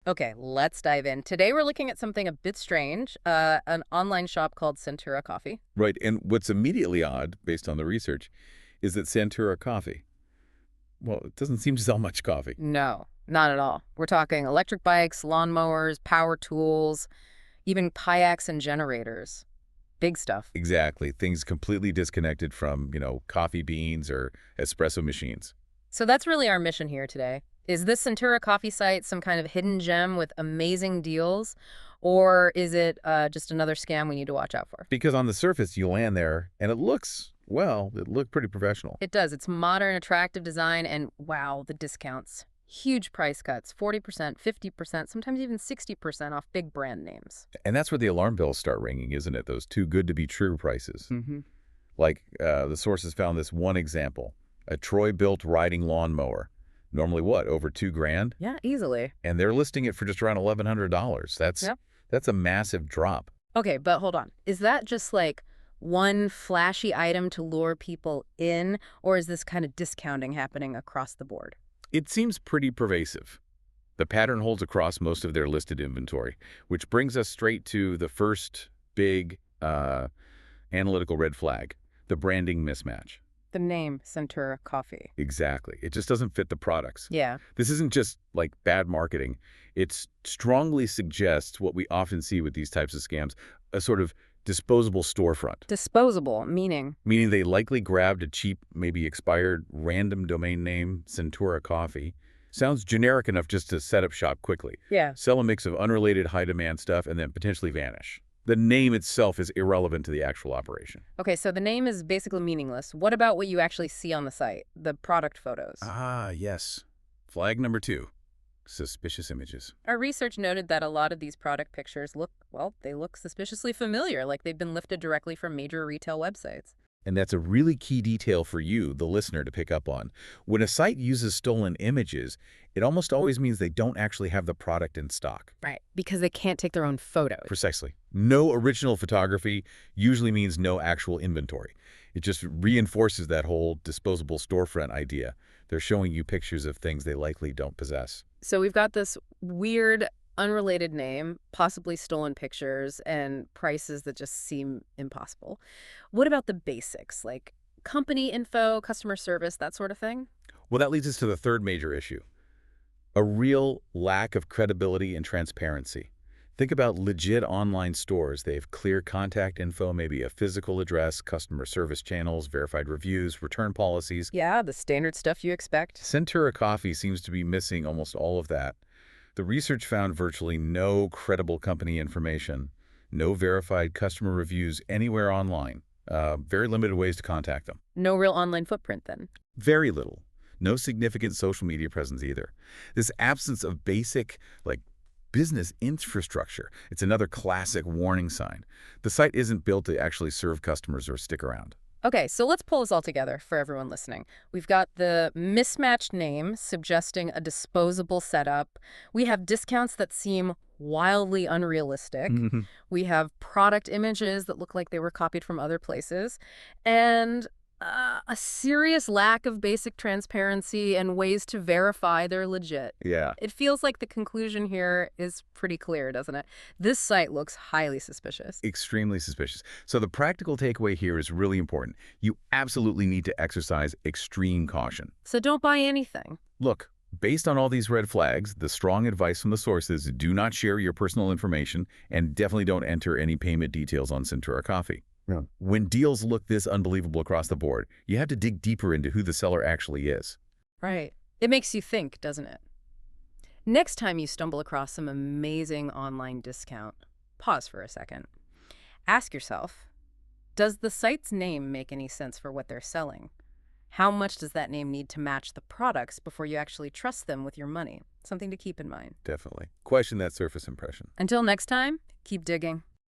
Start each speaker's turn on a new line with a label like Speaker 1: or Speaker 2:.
Speaker 1: Okay, let's dive in. Today we're looking at something a bit strange, an online shop called Sentura Coffee.
Speaker 2: Right, and what's immediately odd, based on the research, is that Sentura Coffee, well, it doesn't seem to sell much coffee.
Speaker 1: No, not at all. We're talking electric bikes, lawnmowers, power tools, even kayaks and generators. Big stuff.
Speaker 2: Exactly, things completely disconnected from, coffee beans or espresso machines.
Speaker 1: So that's really our mission here today. Is this Centura Coffee site some kind of hidden gem with amazing deals, or is it just another scam we need to watch out for?
Speaker 2: Because on the surface, you land there, and it looked pretty professional.
Speaker 1: It does. It's modern, attractive design, and wow, the discounts. Huge price cuts, 40%, 50%, sometimes even 60% off big brand names.
Speaker 2: And that's where the alarm bells start ringing, isn't it? Those too good to be true prices.
Speaker 1: Mm-hmm.
Speaker 2: Like, the sources found this one example, a Troy-built riding lawnmower. Normally what, over $2,000?
Speaker 1: Yeah, easily.
Speaker 2: And they're listing it for just around $1,100.
Speaker 1: Yep.
Speaker 2: That's a massive drop.
Speaker 1: Okay, but hold on. Is that just like one flashy item to lure people in, or is this kind of discounting happening across the board?
Speaker 2: It seems pretty pervasive. The pattern holds across most of their listed inventory, which brings us straight to the first big analytical red flag, the branding mismatch.
Speaker 1: The name, Centura Coffee.
Speaker 2: Exactly. It just doesn't fit the products.
Speaker 1: Yeah.
Speaker 2: This isn't just like bad marketing. It strongly suggests what we often see with these types of scams, a sort of disposable storefront.
Speaker 1: Disposable, meaning?
Speaker 2: Meaning they likely grabbed a cheap, maybe expired, random domain name, Sentura Coffee. Sounds generic enough just to set up shop quickly.
Speaker 1: Yeah.
Speaker 2: Sell a mix of unrelated high-demand stuff and then potentially vanish. The name itself is irrelevant to the actual operation.
Speaker 1: Okay, so the name is basically meaningless. What about what you actually see on the site, the product photos?
Speaker 2: Ah, yes. Flag number 2. Suspicious images.
Speaker 1: Our research noted that a lot of these product pictures they look suspiciously familiar, like they've been lifted directly from major retail websites.
Speaker 2: And that's a really key detail for you, the listener, to pick up on. When a site uses stolen images, it almost always means they don't actually have the product in stock.
Speaker 1: Right, because they can't take their own photos.
Speaker 2: Precisely. No original photography usually means no actual inventory. It just reinforces that whole disposable storefront idea. They're showing you pictures of things they likely don't possess.
Speaker 1: So we've got this weird, unrelated name, possibly stolen pictures, and prices that just seem impossible. What about the basics, like company info, customer service, that sort of thing?
Speaker 2: Well, that leads us to the third major issue, a real lack of credibility and transparency. Think about legit online stores. They have clear contact info, maybe a physical address, customer service channels, verified reviews, return policies.
Speaker 1: Yeah, the standard stuff you expect.
Speaker 2: Centura Coffee seems to be missing almost all of that. The research found virtually no credible company information, no verified customer reviews anywhere online, very limited ways to contact them.
Speaker 1: No real online footprint, then.
Speaker 2: Very little. No significant social media presence either. This absence of basic, business infrastructure, it's another classic warning sign. The site isn't built to actually serve customers or stick around.
Speaker 1: Okay, so let's pull this all together for everyone listening. We've got the mismatched name suggesting a disposable setup. We have discounts that seem wildly unrealistic. We have product images that look like they were copied from other places. And a serious lack of basic transparency and ways to verify they're legit.
Speaker 2: Yeah.
Speaker 1: It feels like the conclusion here is pretty clear, doesn't it? This site looks highly suspicious.
Speaker 2: Extremely suspicious. So the practical takeaway here is really important. You absolutely need to exercise extreme caution.
Speaker 1: So don't buy anything.
Speaker 2: Look, based on all these red flags, the strong advice from the sources: do not share your personal information and definitely don't enter any payment details on Sentura Coffee. Yeah. When deals look this unbelievable across the board, you have to dig deeper into who the seller actually is.
Speaker 1: Right. It makes you think, doesn't it? Next time you stumble across some amazing online discount, pause for a second. Ask yourself, does the site's name make any sense for what they're selling? How much does that name need to match the products before you actually trust them with your money? Something to keep in mind.
Speaker 2: Definitely. Question that surface impression.
Speaker 1: Until next time, keep digging.